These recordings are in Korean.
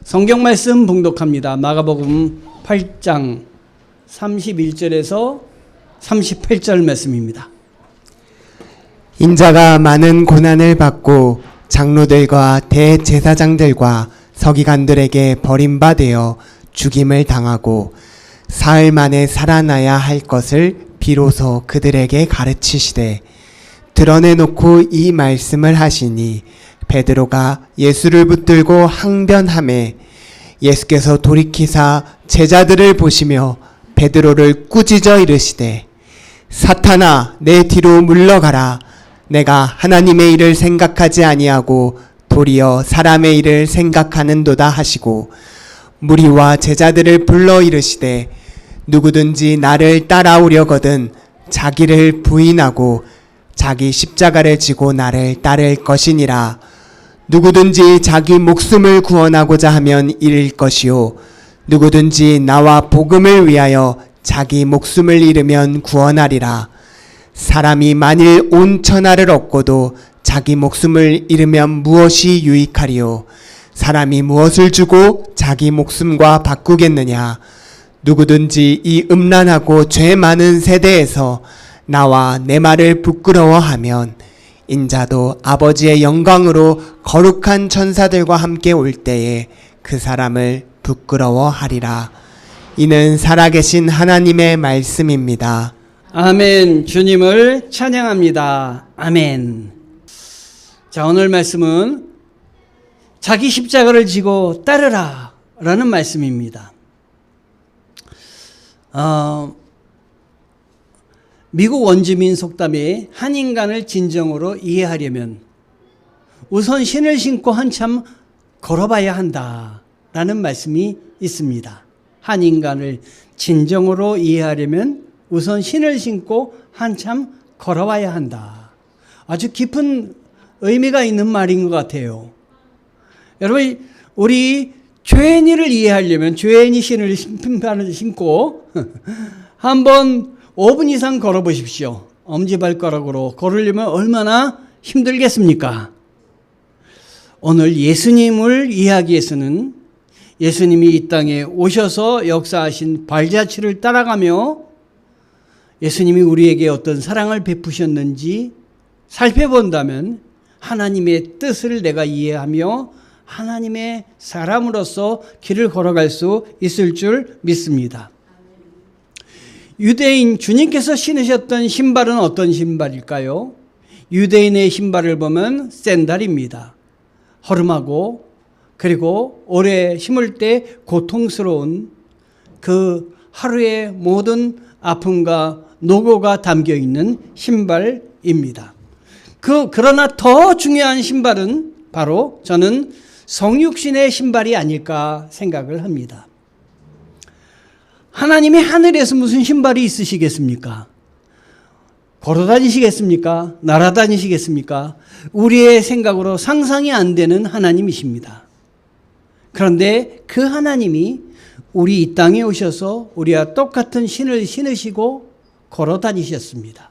성경 말씀 봉독합니다. 마가복음 8장 31절에서 38절 말씀입니다. 인자가 많은 고난을 받고 장로들과 대제사장들과 서기관들에게 버림받아 죽임을 당하고 사흘 만에 살아나야 할 것을 비로소 그들에게 가르치시되 드러내놓고 이 말씀을 하시니 베드로가 예수를 붙들고 항변하매 예수께서 돌이키사 제자들을 보시며 베드로를 꾸짖어 이르시되 사탄아 내 뒤로 물러가라. 내가 하나님의 일을 생각하지 아니하고 도리어 사람의 일을 생각하는도다 하시고 무리와 제자들을 불러 이르시되 누구든지 나를 따라오려거든 자기를 부인하고 자기 십자가를 지고 나를 따를 것이니라. 누구든지 자기 목숨을 구원하고자 하면 잃을 것이요 누구든지 나와 복음을 위하여 자기 목숨을 잃으면 구원하리라. 사람이 만일 온 천하를 얻고도 자기 목숨을 잃으면 무엇이 유익하리요? 사람이 무엇을 주고 자기 목숨과 바꾸겠느냐? 누구든지 이 음란하고 죄 많은 세대에서 나와 내 말을 부끄러워하면 인자도 아버지의 영광으로 거룩한 천사들과 함께 올 때에 그 사람을 부끄러워하리라. 이는 살아계신 하나님의 말씀입니다. 아멘. 주님을 찬양합니다. 아멘. 자, 오늘 말씀은 자기 십자가를 지고 따르라 라는 말씀입니다. 미국 원주민 속담에 한 인간을 진정으로 이해하려면 우선 신을 신고 한참 걸어봐야 한다라는 말씀이 있습니다. 한 인간을 진정으로 이해하려면 우선 신을 신고 한참 걸어봐야 한다. 아주 깊은 의미가 있는 말인 것 같아요. 여러분, 우리 죄인이를 이해하려면 죄인이 신을 신고 한번 5분 이상 걸어보십시오. 엄지발가락으로 걸으려면 얼마나 힘들겠습니까? 오늘 예수님을 이해하기 위해서는 예수님이 이 땅에 오셔서 역사하신 발자취를 따라가며 예수님이 우리에게 어떤 사랑을 베푸셨는지 살펴본다면 하나님의 뜻을 내가 이해하며 하나님의 사람으로서 길을 걸어갈 수 있을 줄 믿습니다. 유대인 주님께서 신으셨던 신발은 어떤 신발일까요? 유대인의 신발을 보면 샌들입니다. 허름하고 그리고 오래 신을 때 고통스러운 그 하루의 모든 아픔과 노고가 담겨있는 신발입니다. 그러나 더 중요한 신발은 바로 저는 성육신의 신발이 아닐까 생각을 합니다. 하나님이 하늘에서 무슨 신발이 있으시겠습니까? 걸어다니시겠습니까? 날아다니시겠습니까? 우리의 생각으로 상상이 안 되는 하나님이십니다. 그런데 그 하나님이 우리 이 땅에 오셔서 우리와 똑같은 신을 신으시고 걸어다니셨습니다.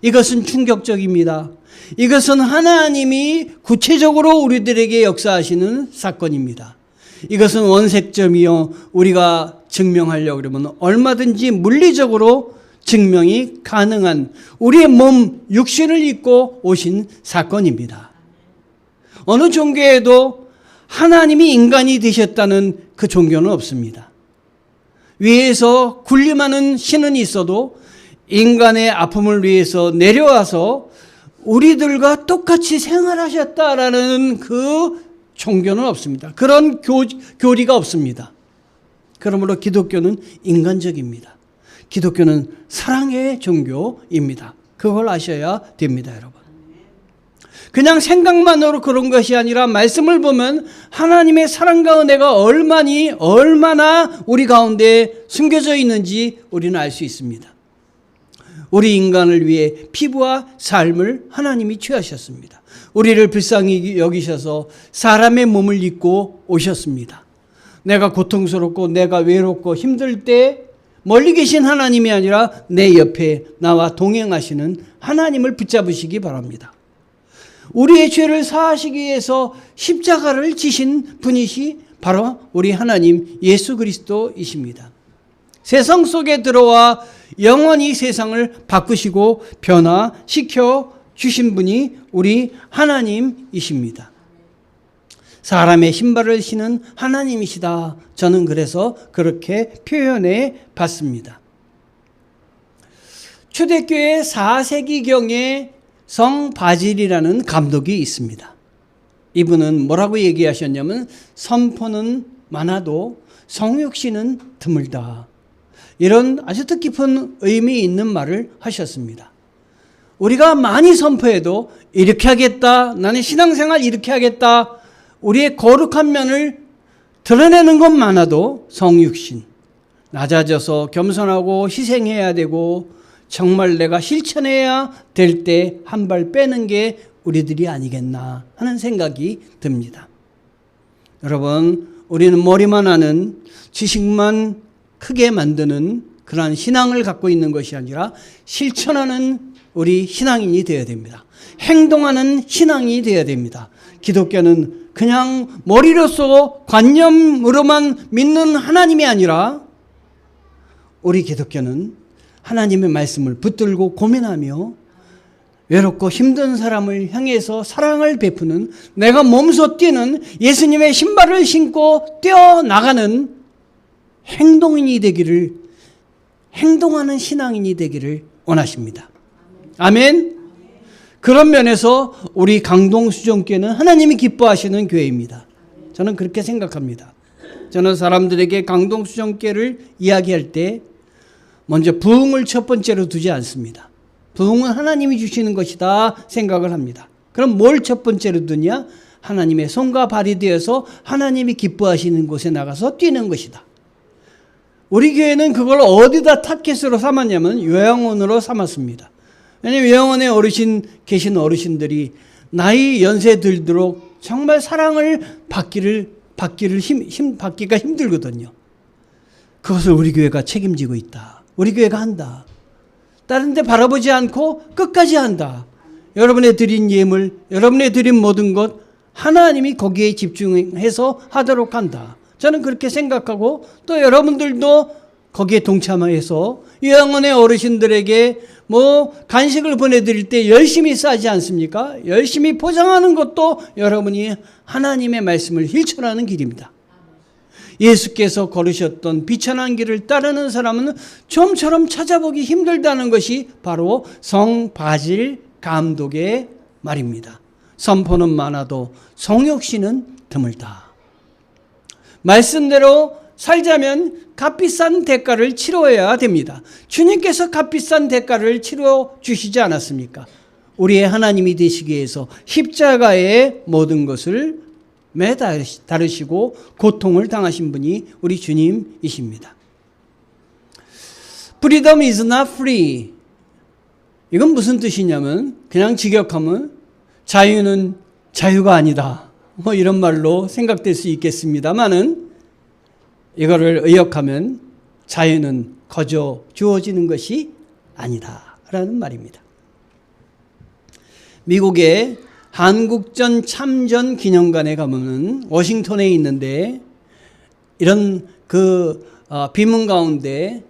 이것은 충격적입니다. 이것은 하나님이 구체적으로 우리들에게 역사하시는 사건입니다. 이것은 원색점이요. 우리가 증명하려고 그러면 얼마든지 물리적으로 증명이 가능한 우리의 몸, 육신을 입고 오신 사건입니다. 어느 종교에도 하나님이 인간이 되셨다는 그 종교는 없습니다. 위에서 군림하는 신은 있어도 인간의 아픔을 위해서 내려와서 우리들과 똑같이 생활하셨다라는 그 종교는 없습니다. 그런 교리가 없습니다. 그러므로 기독교는 인간적입니다. 기독교는 사랑의 종교입니다. 그걸 아셔야 됩니다, 여러분. 그냥 생각만으로 그런 것이 아니라 말씀을 보면 하나님의 사랑과 은혜가 얼마나 우리 가운데 숨겨져 있는지 우리는 알 수 있습니다. 우리 인간을 위해 피부와 삶을 하나님이 취하셨습니다. 우리를 불쌍히 여기셔서 사람의 몸을 입고 오셨습니다. 내가 고통스럽고 내가 외롭고 힘들 때 멀리 계신 하나님이 아니라 내 옆에 나와 동행하시는 하나님을 붙잡으시기 바랍니다. 우리의 죄를 사하시기 위해서 십자가를 지신 분이시 바로 우리 하나님 예수 그리스도이십니다. 세상 속에 들어와 영원히 세상을 바꾸시고 변화시켜 주신 분이 우리 하나님이십니다. 사람의 신발을 신은 하나님이시다. 저는 그래서 그렇게 표현해 봤습니다. 초대교회 4세기경에 성 바질이라는 감독이 있습니다. 이분은 뭐라고 얘기하셨냐면 선포는 많아도 성육신은 드물다. 이런 아주 뜻깊은 의미 있는 말을 하셨습니다. 우리가 많이 선포해도 이렇게 하겠다, 나는 신앙생활 이렇게 하겠다, 우리의 거룩한 면을 드러내는 것 많아도 성육신, 낮아져서 겸손하고 희생해야 되고 정말 내가 실천해야 될 때 한 발 빼는 게 우리들이 아니겠나 하는 생각이 듭니다. 여러분, 우리는 머리만 하는 지식만 크게 만드는 그러한 신앙을 갖고 있는 것이 아니라 실천하는 우리 신앙인이 되어야 됩니다. 행동하는 신앙이 되어야 됩니다. 기독교는 그냥 머리로서 관념으로만 믿는 하나님이 아니라 우리 기독교는 하나님의 말씀을 붙들고 고민하며 외롭고 힘든 사람을 향해서 사랑을 베푸는, 내가 몸소 뛰는 예수님의 신발을 신고 뛰어나가는 행동인이 되기를, 행동하는 신앙인이 되기를 원하십니다. 아멘. 그런 면에서 우리 강동수종교회는 하나님이 기뻐하시는 교회입니다. 저는 그렇게 생각합니다. 저는 사람들에게 강동수종교회를 이야기할 때 먼저 부흥을 첫 번째로 두지 않습니다. 부흥은 하나님이 주시는 것이다 생각을 합니다. 그럼 뭘 첫 번째로 두냐? 하나님의 손과 발이 되어서 하나님이 기뻐하시는 곳에 나가서 뛰는 것이다. 우리 교회는 그걸 어디다 타켓으로 삼았냐면 요양원으로 삼았습니다. 왜냐하면 요양원에 계신 어르신들이 나이 연세 들도록 정말 사랑을 받기가 힘들거든요. 그것을 우리 교회가 책임지고 있다. 우리 교회가 한다. 다른 데 바라보지 않고 끝까지 한다. 여러분의 드린 예물, 여러분의 드린 모든 것 하나님이 거기에 집중해서 하도록 한다. 저는 그렇게 생각하고 또 여러분들도 거기에 동참해서 요양원의 어르신들에게 간식을 보내드릴 때 열심히 싸지 않습니까? 열심히 포장하는 것도 여러분이 하나님의 말씀을 실천하는 길입니다. 예수께서 걸으셨던 비천한 길을 따르는 사람은 좀처럼 찾아보기 힘들다는 것이 바로 성 바질 감독의 말입니다. 선포는 많아도 성욕심은 드물다. 말씀대로 살자면 값비싼 대가를 치러야 됩니다. 주님께서 값비싼 대가를 치러 주시지 않았습니까? 우리의 하나님이 되시기 위해서 십자가의 모든 것을 매다르시고 고통을 당하신 분이 우리 주님이십니다. Freedom is not free. 이건 무슨 뜻이냐면 그냥 직역하면 자유는 자유가 아니다. 이런 말로 생각될 수 있겠습니다만은 이거를 의역하면 자유는 거저 주어지는 것이 아니다라는 말입니다. 미국의 한국전 참전 기념관에 가면은 워싱턴에 있는데 이런 비문 가운데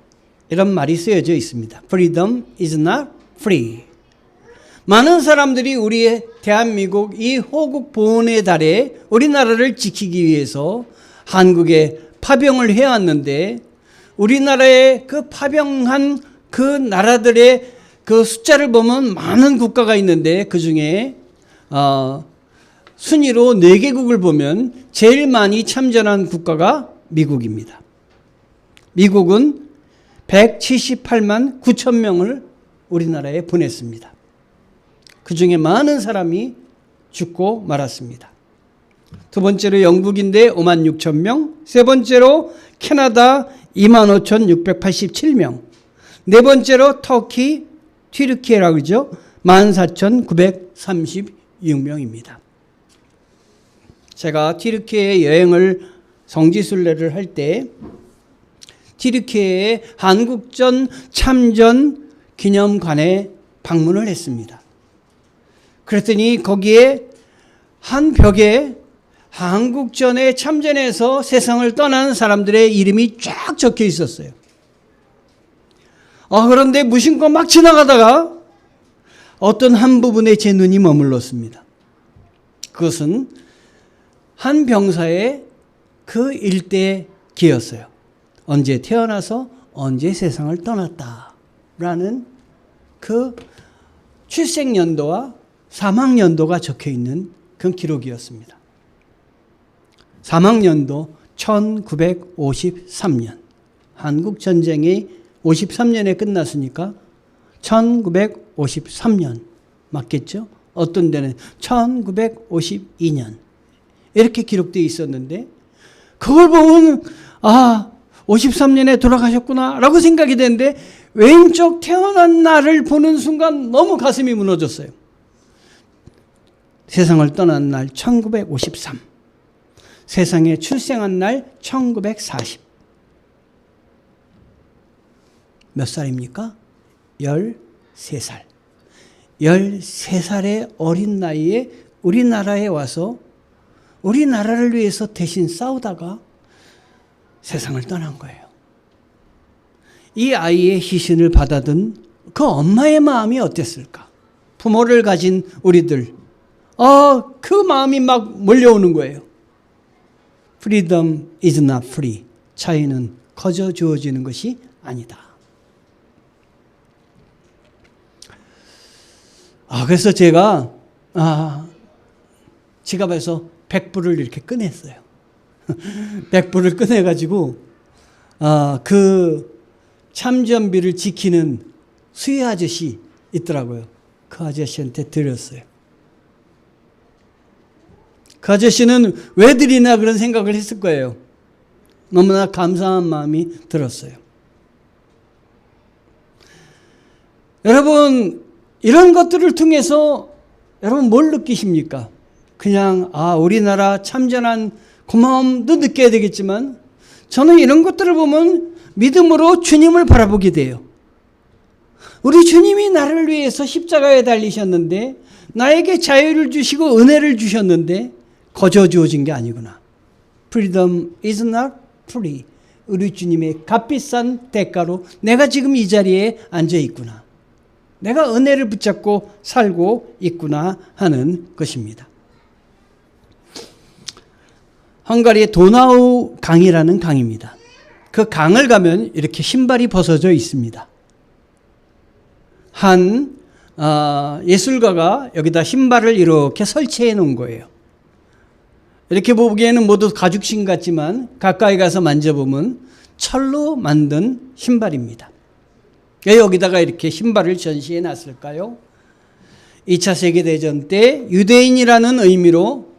이런 말이 쓰여져 있습니다. Freedom is not free. 많은 사람들이 우리의 대한민국 이 호국 보훈의 달에 우리나라를 지키기 위해서 한국에 파병을 해왔는데 우리나라의 그 파병한 그 나라들의 그 숫자를 보면 많은 국가가 있는데 그 중에 순위로 4개국을 보면 제일 많이 참전한 국가가 미국입니다. 미국은 178만 9천 명을 우리나라에 보냈습니다. 그 중에 많은 사람이 죽고 말았습니다. 두 번째로 영국인데 5만 6천 명, 세 번째로 캐나다 2만 5,687명, 네 번째로 터키, 튀르키예라고 그러죠. 14,936명입니다. 제가 튀르키예 여행을 성지순례를 할 때 튀르키예의 한국전 참전 기념관에 방문을 했습니다. 그랬더니 거기에 한 벽에 한국전에 참전해서 세상을 떠난 사람들의 이름이 쫙 적혀 있었어요. 그런데 무심코 막 지나가다가 어떤 한 부분에 제 눈이 머물렀습니다. 그것은 한 병사의 그 일대기였어요. 언제 태어나서 언제 세상을 떠났다라는 그 출생연도와 사망연도가 적혀 있는 그 기록이었습니다. 사망연도 1953년. 한국전쟁이 53년에 끝났으니까 1953년 맞겠죠? 어떤 데는 1952년 이렇게 기록되어 있었는데 그걸 보면 53년에 돌아가셨구나 라고 생각이 되는데 왼쪽 태어난 날을 보는 순간 너무 가슴이 무너졌어요. 세상을 떠난 날 1953, 세상에 출생한 날 1940. 몇 살입니까? 13살. 13살의 어린 나이에 우리나라에 와서 우리나라를 위해서 대신 싸우다가 세상을 떠난 거예요. 이 아이의 희생을 받아든 그 엄마의 마음이 어땠을까? 부모를 가진 우리들, 그 마음이 막 몰려오는 거예요. Freedom is not free. 자유는 거저 주어지는 것이 아니다. 그래서 제가 지갑에서 100불을 이렇게 꺼냈어요. 100불을 꺼내가지고 그 참전비를 지키는 수혜 아저씨 있더라고요. 그 아저씨한테 드렸어요. 그 아저씨는 왜 드리나 그런 생각을 했을 거예요. 너무나 감사한 마음이 들었어요. 여러분, 이런 것들을 통해서 여러분 뭘 느끼십니까? 그냥 우리나라 참전한 고마움도 느껴야 되겠지만 저는 이런 것들을 보면 믿음으로 주님을 바라보게 돼요. 우리 주님이 나를 위해서 십자가에 달리셨는데 나에게 자유를 주시고 은혜를 주셨는데 거저 주어진 게 아니구나. Freedom is not free. 우리 주님의 값비싼 대가로 내가 지금 이 자리에 앉아 있구나. 내가 은혜를 붙잡고 살고 있구나 하는 것입니다. 헝가리의 도나우 강이라는 강입니다. 그 강을 가면 이렇게 신발이 벗어져 있습니다. 한 예술가가 여기다 신발을 이렇게 설치해 놓은 거예요. 이렇게 보기에는 모두 가죽신 같지만 가까이 가서 만져보면 철로 만든 신발입니다. 왜 여기다가 이렇게 신발을 전시해 놨을까요? 2차 세계대전 때 유대인이라는 의미로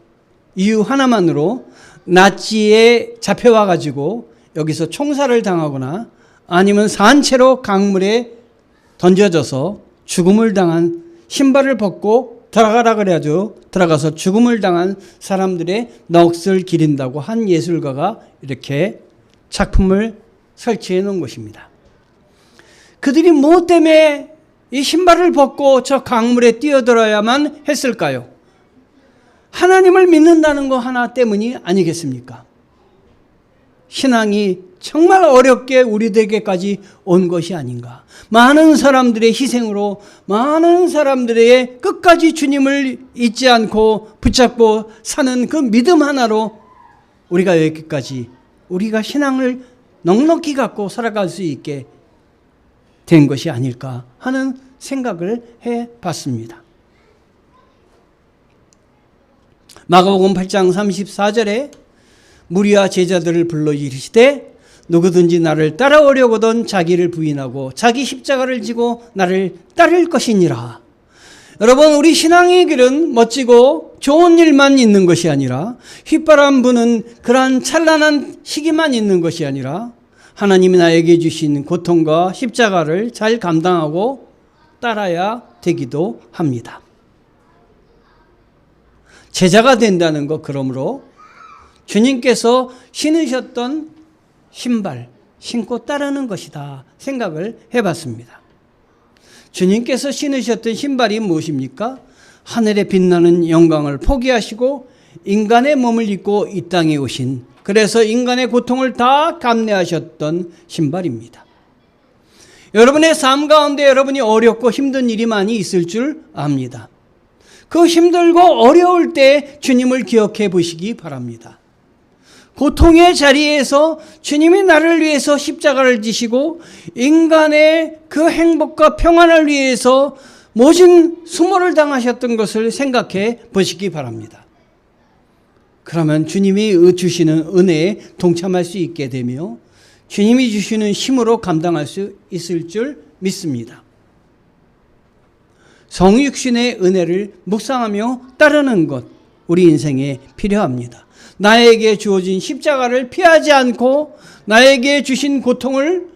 이유 하나만으로 나치에 잡혀와 가지고 여기서 총살을 당하거나 아니면 산채로 강물에 던져져서 죽음을 당한 신발을 벗고 들어가라 그래야죠. 들어가서 죽음을 당한 사람들의 넋을 기린다고 한 예술가가 이렇게 작품을 설치해 놓은 것입니다. 그들이 뭐 때문에 이 신발을 벗고 저 강물에 뛰어들어야만 했을까요? 하나님을 믿는다는 거 하나 때문이 아니겠습니까? 신앙이 정말 어렵게 우리들에게까지 온 것이 아닌가. 많은 사람들의 희생으로 많은 사람들의 끝까지 주님을 잊지 않고 붙잡고 사는 그 믿음 하나로 우리가 여기까지 우리가 신앙을 넉넉히 갖고 살아갈 수 있게 된 것이 아닐까 하는 생각을 해봤습니다. 마가복음 8장 34절에 무리와 제자들을 불러 이르시되 누구든지 나를 따라오려거든 자기를 부인하고 자기 십자가를 지고 나를 따를 것이니라. 여러분, 우리 신앙의 길은 멋지고 좋은 일만 있는 것이 아니라 휘바람 부는 그러한 찬란한 시기만 있는 것이 아니라 하나님이 나에게 주신 고통과 십자가를 잘 감당하고 따라야 되기도 합니다. 제자가 된다는 것, 그러므로 주님께서 신으셨던 신발 신고 따르는 것이다 생각을 해봤습니다. 주님께서 신으셨던 신발이 무엇입니까? 하늘에 빛나는 영광을 포기하시고 인간의 몸을 입고 이 땅에 오신, 그래서 인간의 고통을 다 감내하셨던 신발입니다. 여러분의 삶 가운데 여러분이 어렵고 힘든 일이 많이 있을 줄 압니다. 그 힘들고 어려울 때 주님을 기억해 보시기 바랍니다. 고통의 자리에서 주님이 나를 위해서 십자가를 지시고 인간의 그 행복과 평안을 위해서 모진 수모를 당하셨던 것을 생각해 보시기 바랍니다. 그러면 주님이 주시는 은혜에 동참할 수 있게 되며 주님이 주시는 힘으로 감당할 수 있을 줄 믿습니다. 성육신의 은혜를 묵상하며 따르는 것, 우리 인생에 필요합니다. 나에게 주어진 십자가를 피하지 않고 나에게 주신 고통을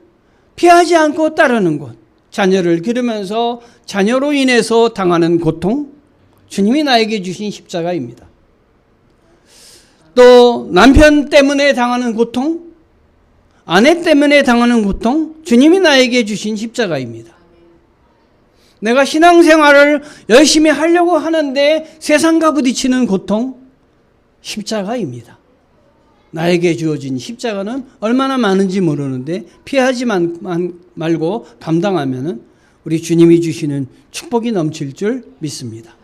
피하지 않고 따르는 것, 자녀를 기르면서 자녀로 인해서 당하는 고통, 주님이 나에게 주신 십자가입니다. 또 남편 때문에 당하는 고통, 아내 때문에 당하는 고통, 주님이 나에게 주신 십자가입니다. 내가 신앙생활을 열심히 하려고 하는데 세상과 부딪히는 고통, 십자가입니다. 나에게 주어진 십자가는 얼마나 많은지 모르는데 피하지 말고 감당하면 우리 주님이 주시는 축복이 넘칠 줄 믿습니다.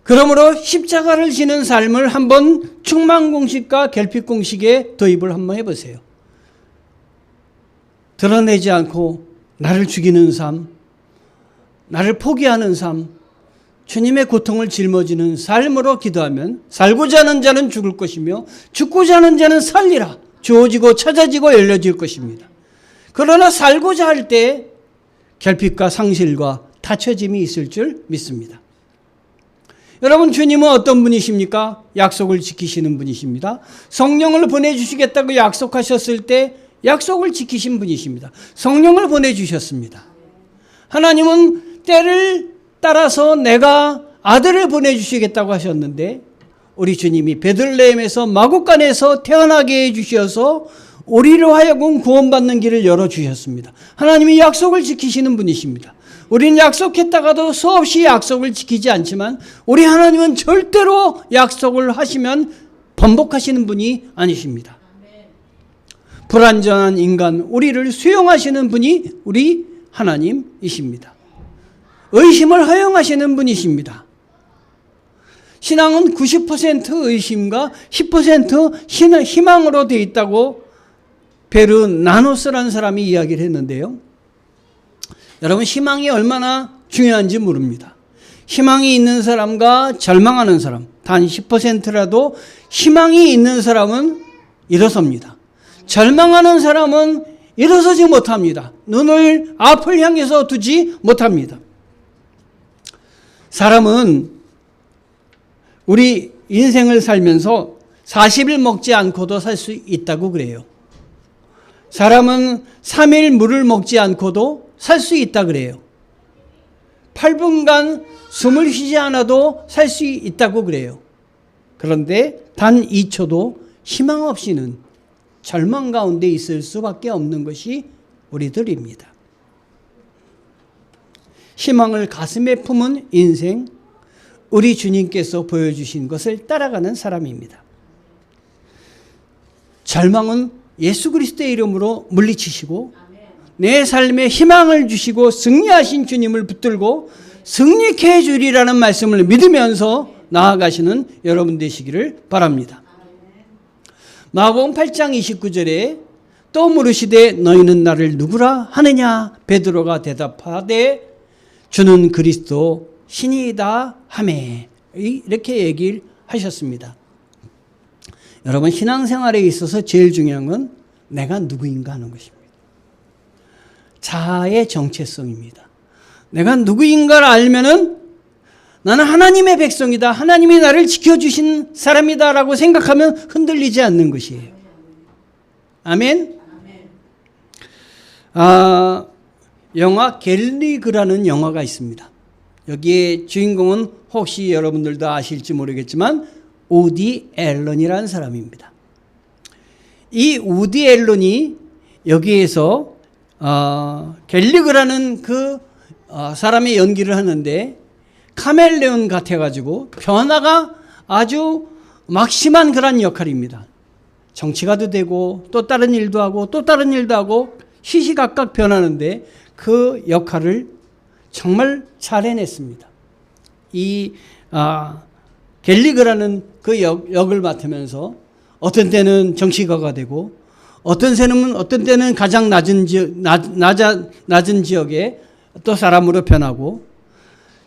그러므로 십자가를 지는 삶을 한번 충만공식과 결핍공식에 도입을 한번 해보세요. 드러내지 않고 나를 죽이는 삶, 나를 포기하는 삶, 주님의 고통을 짊어지는 삶으로 기도하면 살고자 하는 자는 죽을 것이며 죽고자 하는 자는 살리라. 주어지고 찾아지고 열려질 것입니다. 그러나 살고자 할 때 결핍과 상실과 닫혀짐이 있을 줄 믿습니다. 여러분, 주님은 어떤 분이십니까? 약속을 지키시는 분이십니다. 성령을 보내주시겠다고 약속하셨을 때 약속을 지키신 분이십니다. 성령을 보내주셨습니다. 하나님은 때를 따라서 내가 아들을 보내주시겠다고 하셨는데 우리 주님이 베들레헴에서 마구간에서 태어나게 해주셔서 우리로 하여금 구원받는 길을 열어주셨습니다. 하나님이 약속을 지키시는 분이십니다. 우리는 약속했다가도 수없이 약속을 지키지 않지만 우리 하나님은 절대로 약속을 하시면 번복하시는 분이 아니십니다. 불완전한 인간, 우리를 수용하시는 분이 우리 하나님이십니다. 의심을 허용하시는 분이십니다. 신앙은 90% 의심과 10% 희망으로 되어 있다고 베르나노스라는 사람이 이야기를 했는데요. 여러분, 희망이 얼마나 중요한지 모릅니다. 희망이 있는 사람과 절망하는 사람, 단 10%라도 희망이 있는 사람은 일어섭니다. 절망하는 사람은 일어서지 못합니다. 눈을 앞을 향해서 두지 못합니다. 사람은 우리 인생을 살면서 40일 먹지 않고도 살 수 있다고 그래요. 사람은 3일 물을 먹지 않고도 살 수 있다 그래요. 8분간 숨을 쉬지 않아도 살 수 있다고 그래요. 그런데 단 2초도 희망 없이는 절망 가운데 있을 수밖에 없는 것이 우리들입니다. 희망을 가슴에 품은 인생, 우리 주님께서 보여주신 것을 따라가는 사람입니다. 절망은 예수 그리스도의 이름으로 물리치시고 내 삶에 희망을 주시고 승리하신 주님을 붙들고 승리케 해주리라는 말씀을 믿으면서 나아가시는 여러분 되시기를 바랍니다. 마가복음 8장 29절에 또 물으시되 너희는 나를 누구라 하느냐? 베드로가 대답하되 주는 그리스도 신이다 하매, 이렇게 얘기를 하셨습니다. 여러분, 신앙생활에 있어서 제일 중요한 건 내가 누구인가 하는 것입니다. 자아의 정체성입니다. 내가 누구인가를 알면은 나는 하나님의 백성이다, 하나님이 나를 지켜주신 사람이다 라고 생각하면 흔들리지 않는 것이에요. 아멘. 영화 갤리그라는 영화가 있습니다. 여기에 주인공은 혹시 여러분들도 아실지 모르겠지만 우디 앨런이라는 사람입니다. 이 우디 앨런이 여기에서 갤리그라는 그 사람의 연기를 하는데 카멜레온 같아가지고 변화가 아주 막심한 그런 역할입니다. 정치가도 되고 또 다른 일도 하고 또 다른 일도 하고 시시각각 변하는데 그 역할을 정말 잘 해냈습니다. 이 갤리그라는 그 역을 맡으면서 어떤 때는 정치가가 되고 어떤 때는 가장 낮은 지역에 또 사람으로 변하고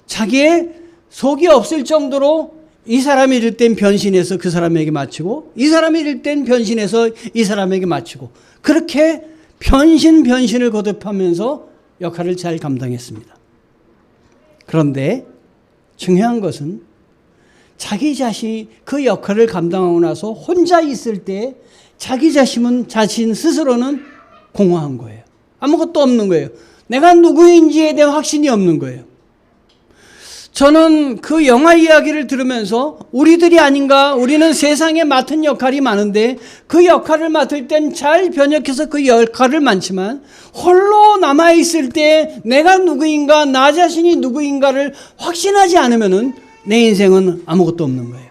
자기의 속이 없을 정도로 이 사람이 이럴 땐 변신해서 그 사람에게 맞추고 이 사람이 이럴 땐 변신해서 이 사람에게 맞추고 그렇게 변신을 거듭하면서 역할을 잘 감당했습니다. 그런데 중요한 것은 자기 자신이 그 역할을 감당하고 나서 혼자 있을 때 자기 자신 스스로는 공허한 거예요. 아무것도 없는 거예요. 내가 누구인지에 대한 확신이 없는 거예요. 저는 그 영화 이야기를 들으면서 우리들이 아닌가, 우리는 세상에 맡은 역할이 많은데 그 역할을 맡을 땐 잘 변혁해서 그 역할을 많지만 홀로 남아있을 때 내가 누구인가, 나 자신이 누구인가를 확신하지 않으면은 내 인생은 아무것도 없는 거예요.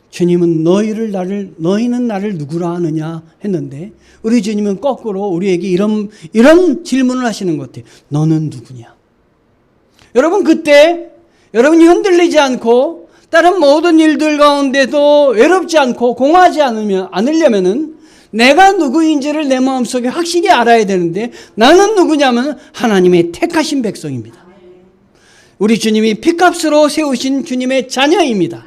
주님은 너희는 나를 누구라 하느냐 했는데 우리 주님은 거꾸로 우리에게 이런 질문을 하시는 것 같아요. 너는 누구냐? 여러분 그때 여러분이 흔들리지 않고 다른 모든 일들 가운데도 외롭지 않고 공허하지 않으려면은 내가 누구인지를 내 마음속에 확실히 알아야 되는데 나는 누구냐면 하나님의 택하신 백성입니다. 우리 주님이 피값으로 세우신 주님의 자녀입니다.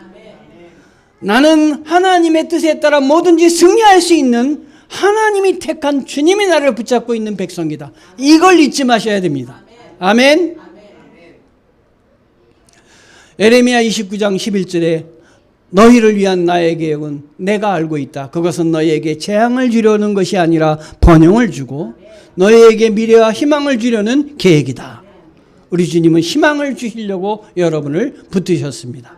나는 하나님의 뜻에 따라 뭐든지 승리할 수 있는 하나님이 택한 주님이 나를 붙잡고 있는 백성이다. 이걸 잊지 마셔야 됩니다. 아멘. 에레미야 29장 11절에 너희를 위한 나의 계획은 내가 알고 있다. 그것은 너희에게 재앙을 주려는 것이 아니라 번영을 주고 너희에게 미래와 희망을 주려는 계획이다. 우리 주님은 희망을 주시려고 여러분을 붙드셨습니다.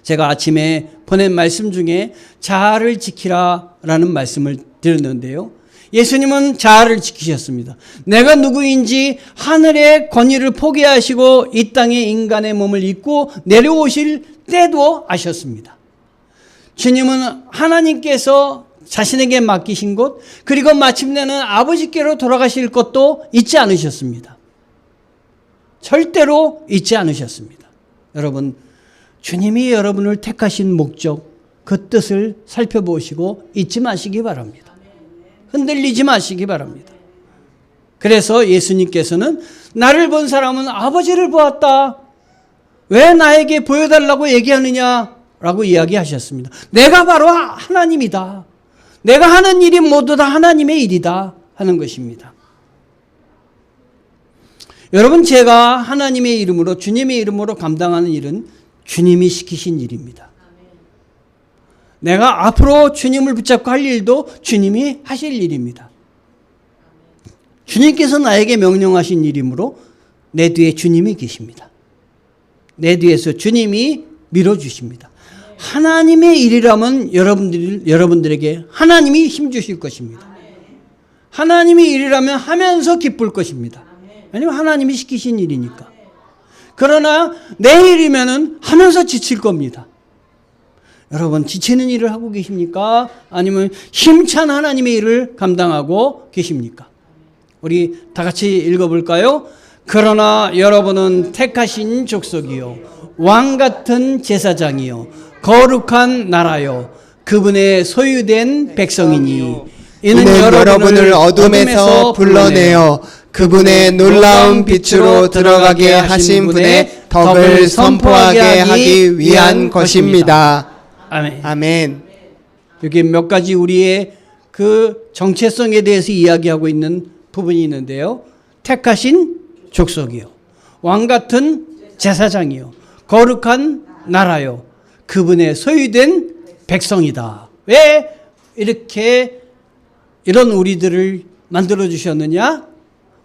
제가 아침에 보낸 말씀 중에 자아를 지키라라는 말씀을 드렸는데요. 예수님은 자아를 지키셨습니다. 내가 누구인지 하늘의 권위를 포기하시고 이 땅에 인간의 몸을 입고 내려오실 때도 아셨습니다. 주님은 하나님께서 자신에게 맡기신 것 그리고 마침내는 아버지께로 돌아가실 것도 잊지 않으셨습니다. 절대로 잊지 않으셨습니다. 여러분 주님이 여러분을 택하신 목적 그 뜻을 살펴보시고 잊지 마시기 바랍니다. 흔들리지 마시기 바랍니다. 그래서 예수님께서는 나를 본 사람은 아버지를 보았다. 왜 나에게 보여달라고 얘기하느냐라고 이야기하셨습니다. 내가 바로 하나님이다. 내가 하는 일이 모두 다 하나님의 일이다 하는 것입니다. 여러분 제가 하나님의 이름으로 주님의 이름으로 감당하는 일은 주님이 시키신 일입니다. 내가 앞으로 주님을 붙잡고 할 일도 주님이 하실 일입니다. 주님께서 나에게 명령하신 일이므로 내 뒤에 주님이 계십니다. 내 뒤에서 주님이 밀어주십니다. 하나님의 일이라면 여러분들에게 하나님이 힘주실 것입니다. 하나님의 일이라면 하면서 기쁠 것입니다. 왜냐하면 하나님이 시키신 일이니까. 그러나 내 일이면은 하면서 지칠 겁니다. 여러분 지치는 일을 하고 계십니까? 아니면 힘찬 하나님의 일을 감당하고 계십니까? 우리 다 같이 읽어볼까요? 그러나 여러분은 택하신 족속이요 왕같은 제사장이요 거룩한 나라요 그분의 소유된 백성이니 이는 여러분을 어둠에서 불러내어 그분의 놀라운 빛으로 들어가게 하신 분의 덕을 선포하게 하기 위한 것입니다. 아멘. 아멘. 여기 몇 가지 우리의 그 정체성에 대해서 이야기하고 있는 부분이 있는데요. 택하신 족속이요. 왕같은 제사장이요. 거룩한 나라요. 그분의 소유된 백성이다. 왜 이렇게 이런 우리들을 만들어주셨느냐?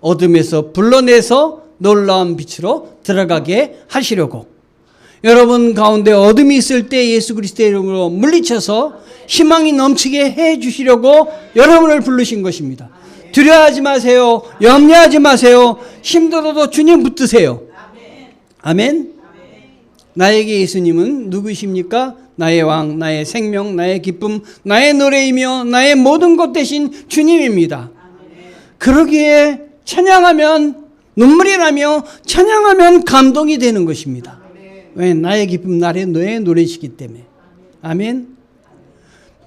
어둠에서 불러내서 놀라운 빛으로 들어가게 하시려고. 여러분 가운데 어둠이 있을 때 예수 그리스도의 이름으로 물리쳐서 희망이 넘치게 해 주시려고 여러분을 부르신 것입니다. 두려워하지 마세요. 염려하지 마세요. 힘들어도 주님 붙드세요. 아멘? 나에게 예수님은 누구십니까? 나의 왕, 나의 생명, 나의 기쁨, 나의 노래이며 나의 모든 것 대신 주님입니다. 그러기에 찬양하면 눈물이 나며 찬양하면 감동이 되는 것입니다. 왜? 나의 기쁨, 나의 노래시기 때문에. 아멘?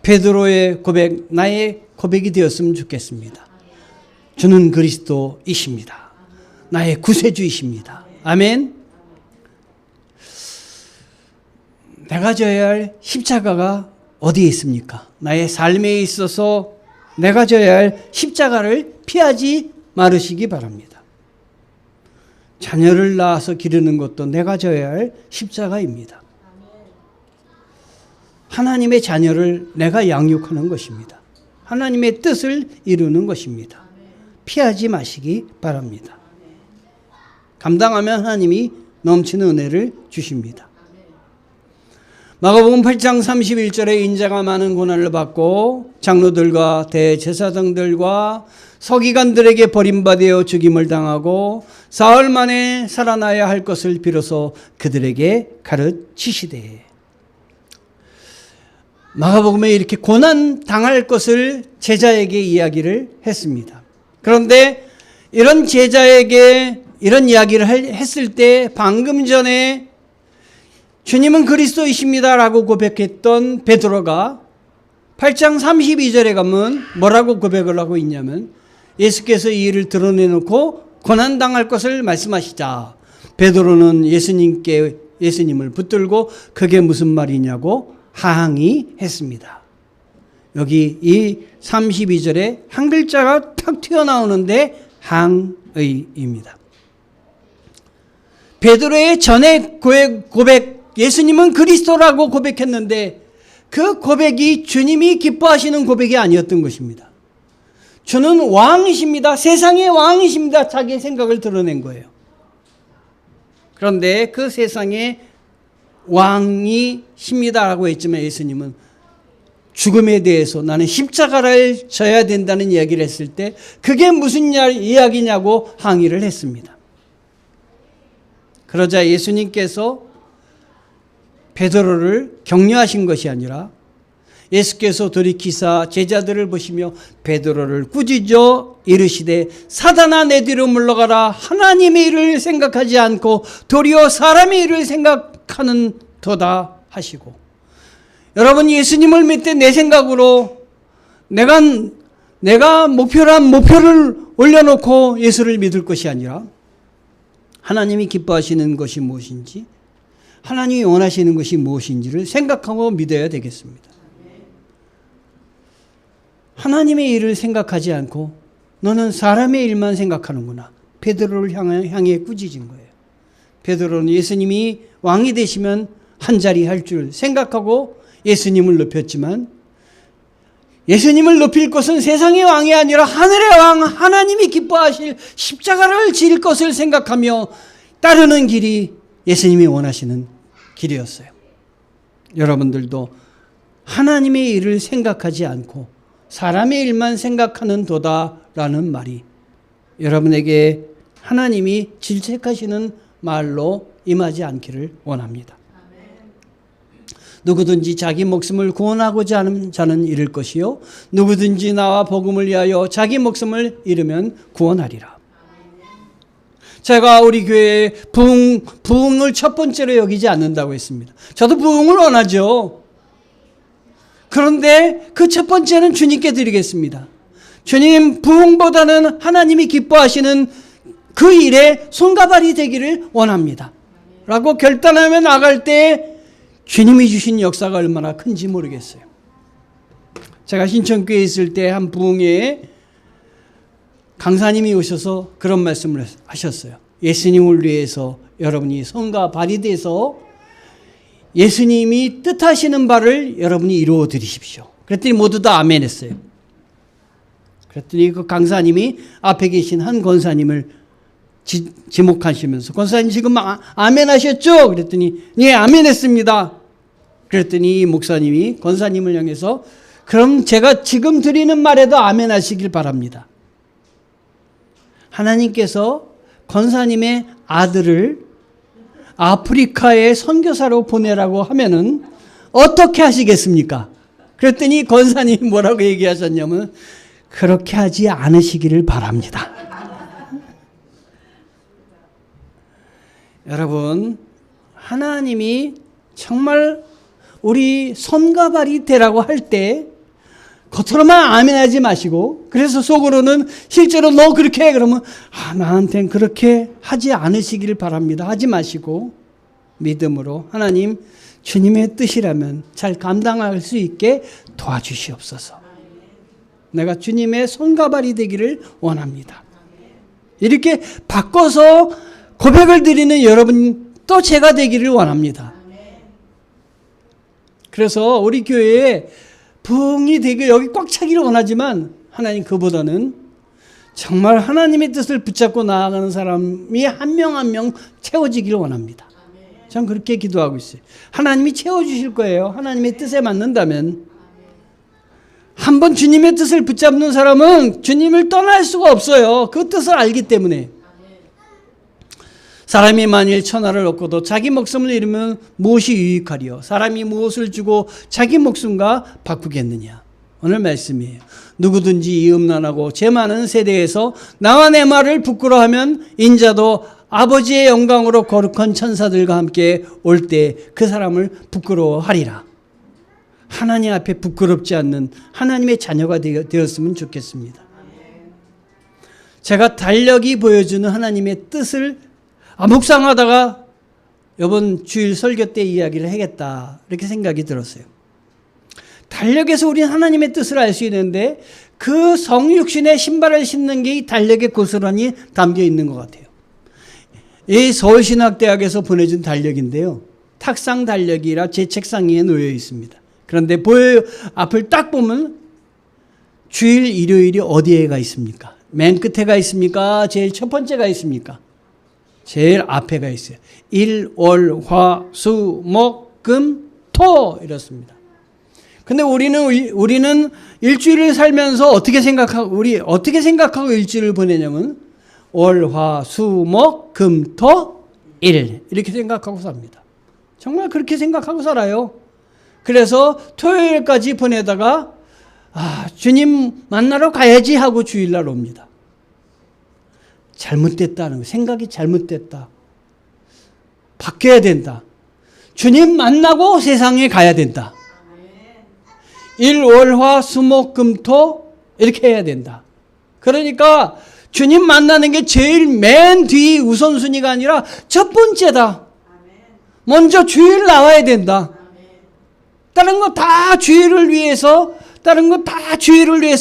베드로의 고백, 나의 고백이 되었으면 좋겠습니다. 주는 그리스도이십니다. 나의 구세주이십니다. 아멘? 내가 져야 할 십자가가 어디에 있습니까? 나의 삶에 있어서 내가 져야 할 십자가를 피하지 말으시기 바랍니다. 자녀를 낳아서 기르는 것도 내가 져야 할 십자가입니다. 하나님의 자녀를 내가 양육하는 것입니다. 하나님의 뜻을 이루는 것입니다. 피하지 마시기 바랍니다. 감당하면 하나님이 넘치는 은혜를 주십니다. 마가복음 8장 31절에 인자가 많은 고난을 받고 장로들과 대제사장들과 서기관들에게 버림받아 죽임을 당하고 사흘 만에 살아나야 할 것을 비로소 그들에게 가르치시되. 마가복음에 이렇게 고난 당할 것을 제자에게 이야기를 했습니다. 그런데 이런 제자에게 이런 이야기를 했을 때 방금 전에 주님은 그리스도이십니다 라고 고백했던 베드로가 8장 32절에 가면 뭐라고 고백을 하고 있냐면, 예수께서 이 일을 드러내놓고 고난당할 것을 말씀하시자 베드로는 예수님을 붙들고 그게 무슨 말이냐고 항의했습니다. 여기 이 32절에 한 글자가 탁 튀어나오는데 항의입니다. 베드로의 전에 고백, 예수님은 그리스도라고 고백했는데 그 고백이 주님이 기뻐하시는 고백이 아니었던 것입니다. 주는 왕이십니다. 세상의 왕이십니다. 자기의 생각을 드러낸 거예요. 그런데 그 세상의 왕이십니다라고 했지만 예수님은 죽음에 대해서 나는 십자가를 져야 된다는 이야기를 했을 때 그게 무슨 이야기냐고 항의를 했습니다. 그러자 예수님께서 베드로를 격려하신 것이 아니라 예수께서 돌이키사 제자들을 보시며 베드로를 꾸짖어 이르시되 사단아 내 뒤로 물러가라. 하나님의 일을 생각하지 않고 도리어 사람의 일을 생각하는 도다 하시고. 여러분, 예수님을 믿되 내 생각으로 내가 목표를 올려놓고 예수를 믿을 것이 아니라 하나님이 기뻐하시는 것이 무엇인지, 하나님이 원하시는 것이 무엇인지를 생각하고 믿어야 되겠습니다. 하나님의 일을 생각하지 않고 너는 사람의 일만 생각하는구나. 베드로를 향해 꾸짖은 거예요. 베드로는 예수님이 왕이 되시면 한 자리 할 줄 생각하고 예수님을 높였지만, 예수님을 높일 것은 세상의 왕이 아니라 하늘의 왕 하나님이 기뻐하실 십자가를 질 것을 생각하며 따르는 길이 예수님이 원하시는 길이었어요. 여러분들도 하나님의 일을 생각하지 않고 사람의 일만 생각하는 도다라는 말이 여러분에게 하나님이 질책하시는 말로 임하지 않기를 원합니다. 누구든지 자기 목숨을 구원하고자 하는 자는 잃을 것이요 누구든지 나와 복음을 위하여 자기 목숨을 잃으면 구원하리라. 제가 우리 교회에 부흥을 첫 번째로 여기지 않는다고 했습니다. 저도 부흥을 원하죠. 그런데 그 첫 번째는 주님께 드리겠습니다. 주님, 부흥보다는 하나님이 기뻐하시는 그 일에 손과 발이 되기를 원합니다 라고 결단하며 나갈 때 주님이 주신 역사가 얼마나 큰지 모르겠어요. 제가 신천교회에 있을 때 한 부흥회에 강사님이 오셔서 그런 말씀을 하셨어요. 예수님을 위해서 여러분이 손과 발이 돼서 예수님이 뜻하시는 바를 여러분이 이루어 드리십시오. 그랬더니 모두 다 아멘 했어요. 그랬더니 그 강사님이 앞에 계신 한 권사님을 지목하시면서, 권사님 지금 아멘 하셨죠? 그랬더니 예, 아멘 했습니다. 그랬더니 이 목사님이 권사님을 향해서 그럼 제가 지금 드리는 말에도 아멘 하시길 바랍니다. 하나님께서 권사님의 아들을 아프리카에 선교사로 보내라고 하면은 어떻게 하시겠습니까? 그랬더니 권사님이 뭐라고 얘기하셨냐면 그렇게 하지 않으시기를 바랍니다. 여러분, 하나님이 정말 우리 손과 발이 되라고 할 때 겉으로만 아멘하지 마시고, 그래서 속으로는 실제로 너 그렇게 해 그러면 나한텐 그렇게 하지 않으시기를 바랍니다. 하지 마시고 믿음으로 하나님 주님의 뜻이라면 잘 감당할 수 있게 도와주시옵소서. 내가 주님의 손과 발이 되기를 원합니다. 이렇게 바꿔서 고백을 드리는 여러분 또 제가 되기를 원합니다. 그래서 우리 교회에 부흥이 되게 여기 꽉 차기를 원하지만 하나님 그보다는 정말 하나님의 뜻을 붙잡고 나아가는 사람이 한 명 한 명 채워지기를 원합니다. 전 그렇게 기도하고 있어요. 하나님이 채워주실 거예요. 하나님의 뜻에 맞는다면. 한번 주님의 뜻을 붙잡는 사람은 주님을 떠날 수가 없어요. 그 뜻을 알기 때문에. 사람이 만일 천하를 얻고도 자기 목숨을 잃으면 무엇이 유익하리요? 사람이 무엇을 주고 자기 목숨과 바꾸겠느냐? 오늘 말씀이에요. 누구든지 이 음란하고 죄 많은 세대에서 나와 내 말을 부끄러워하면 인자도 아버지의 영광으로 거룩한 천사들과 함께 올 때 그 사람을 부끄러워하리라. 하나님 앞에 부끄럽지 않는 하나님의 자녀가 되었으면 좋겠습니다. 제가 달력이 보여주는 하나님의 뜻을 묵상하다가 이번 주일 설교 때 이야기를 하겠다 이렇게 생각이 들었어요. 달력에서 우리는 하나님의 뜻을 알 수 있는데 그 성육신의 신발을 신는 게 이 달력에 고스란히 담겨 있는 것 같아요. 이 서울신학대학에서 보내준 달력인데요. 탁상 달력이라 제 책상 위에 놓여 있습니다. 그런데 앞을 딱 보면 주일 일요일이 어디에가 있습니까? 맨 끝에가 있습니까? 제일 첫 번째가 있습니까? 제일 앞에가 있어요. 일, 월, 화, 수, 목, 금, 토 이렇습니다. 근데 우리는 일주일을 살면서 어떻게 생각하고 일주일을 보내냐면 월, 화, 수, 목, 금, 토, 일 이렇게 생각하고 삽니다. 정말 그렇게 생각하고 살아요. 그래서 토요일까지 보내다가 주님 만나러 가야지 하고 주일날 옵니다. 잘못됐다는 거, 생각이 잘못됐다. 바뀌어야 된다. 주님 만나고 세상에 가야 된다. 일, 월, 화, 수, 목, 금, 토 이렇게 해야 된다. 그러니까 주님 만나는 게 제일 맨 뒤 우선순위가 아니라 첫 번째다. 먼저 주일 나와야 된다. 다른 거 다 주일을 위해서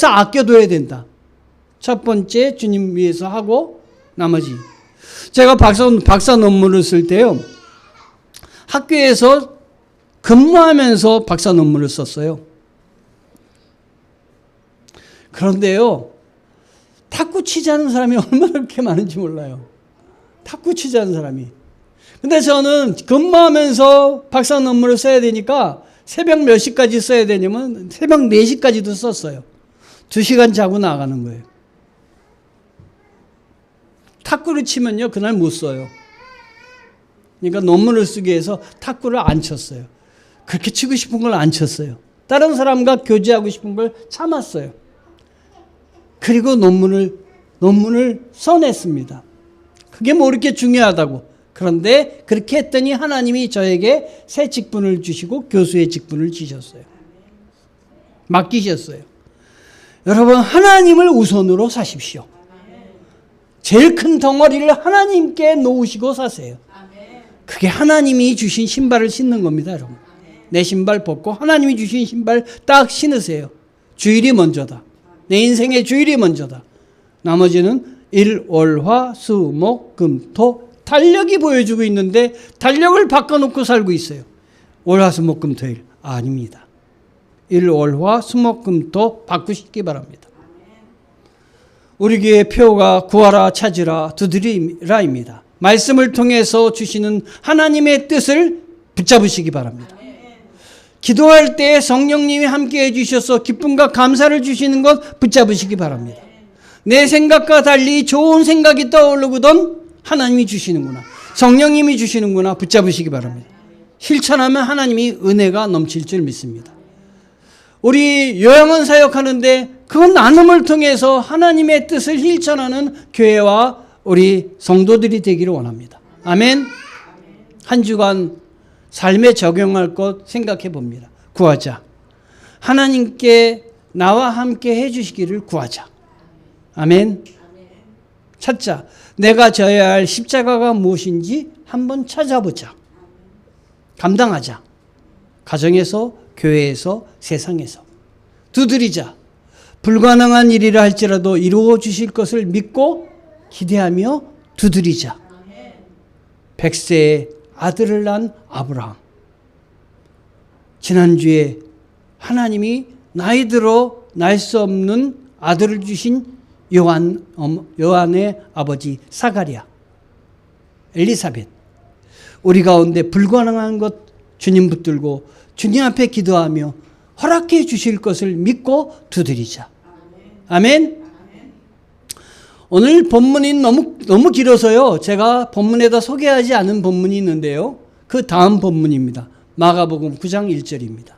아껴둬야 된다. 첫 번째 주님 위해서 하고 나머지. 제가 박사 논문을 쓸 때요. 학교에서 근무하면서 박사 논문을 썼어요. 그런데요. 탁구 치자는 사람이 얼마나 그렇게 많은지 몰라요. 탁구 치자는 사람이. 근데 저는 근무하면서 박사 논문을 써야 되니까 새벽 몇 시까지 써야 되냐면 새벽 4시까지도 썼어요. 2시간 자고 나가는 거예요. 탁구를 치면요, 그날 못 써요. 그러니까 논문을 쓰기 위해서 탁구를 안 쳤어요. 그렇게 치고 싶은 걸 안 쳤어요. 다른 사람과 교제하고 싶은 걸 참았어요. 그리고 논문을 써냈습니다. 그게 뭐 이렇게 중요하다고. 그런데 그렇게 했더니 하나님이 저에게 새 직분을 주시고 교수의 직분을 주셨어요. 맡기셨어요. 여러분, 하나님을 우선으로 사십시오. 제일 큰 덩어리를 하나님께 놓으시고 사세요. 그게 하나님이 주신 신발을 신는 겁니다, 여러분. 내 신발 벗고 하나님이 주신 신발 딱 신으세요. 주일이 먼저다. 내 인생의 주일이 먼저다. 나머지는 일, 월, 화, 수, 목, 금, 토. 달력이 보여주고 있는데 달력을 바꿔놓고 살고 있어요. 월, 화, 수, 목, 금, 토일. 아닙니다. 일, 월, 화, 수, 목, 금, 토 바꾸시기 바랍니다. 우리 교회 표가 구하라 찾으라 두드리라입니다. 말씀을 통해서 주시는 하나님의 뜻을 붙잡으시기 바랍니다. 기도할 때 성령님이 함께 해주셔서 기쁨과 감사를 주시는 것 붙잡으시기 바랍니다. 내 생각과 달리 좋은 생각이 떠오르거든 하나님이 주시는구나. 성령님이 주시는구나 붙잡으시기 바랍니다. 실천하면 하나님이 은혜가 넘칠 줄 믿습니다. 우리 요양원 사역하는데 그 나눔을 통해서 하나님의 뜻을 실천하는 교회와 우리 성도들이 되기를 원합니다. 아멘. 한 주간 삶에 적용할 것 생각해 봅니다. 구하자. 하나님께 나와 함께 해주시기를 구하자. 아멘. 찾자. 내가 져야 할 십자가가 무엇인지 한번 찾아보자. 감당하자. 가정에서, 교회에서, 세상에서. 두드리자. 불가능한 일이라 할지라도 이루어 주실 것을 믿고 기대하며 두드리자. 100세의 아들을 낳은 아브라함. 지난주에 하나님이 나이 들어 낳을 수 없는 아들을 주신 요한의 아버지 사가랴, 엘리사벳. 우리 가운데 불가능한 것 주님 붙들고 주님 앞에 기도하며 허락해 주실 것을 믿고 두드리자. 아멘. 오늘 본문이 너무 길어서요. 제가 본문에다 소개하지 않은 본문이 있는데요. 그 다음 본문입니다. 마가복음 9장 1절입니다.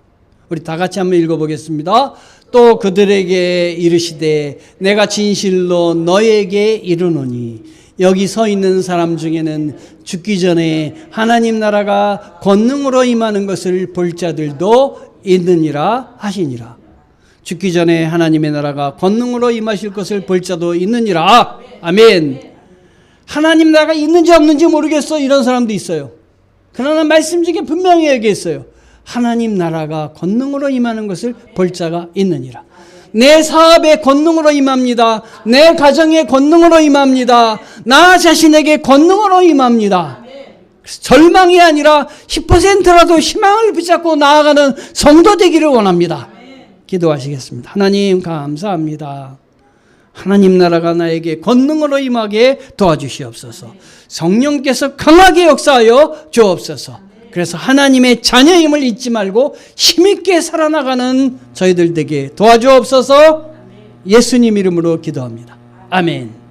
우리 다 같이 한번 읽어보겠습니다. 또 그들에게 이르시되 내가 진실로 너에게 이르노니 여기 서 있는 사람 중에는 죽기 전에 하나님 나라가 권능으로 임하는 것을 볼 자들도 있느니라 하시니라. 죽기 전에 하나님의 나라가 권능으로 임하실 것을 볼 자도 있느니라. 아멘. 하나님 나라가 있는지 없는지 모르겠어 이런 사람도 있어요. 그러나 말씀 중에 분명히 얘기했어요. 하나님 나라가 권능으로 임하는 것을 볼 자가 있느니라. 내 사업에 권능으로 임합니다. 내 가정에 권능으로 임합니다. 나 자신에게 권능으로 임합니다. 절망이 아니라 10%라도 희망을 붙잡고 나아가는 성도 되기를 원합니다. 기도하시겠습니다. 하나님 감사합니다. 하나님 나라가 나에게 권능으로 임하게 도와주시옵소서. 성령께서 강하게 역사하여 주옵소서. 그래서 하나님의 자녀임을 잊지 말고 힘있게 살아나가는 저희들 되게 도와주옵소서. 예수님 이름으로 기도합니다. 아멘.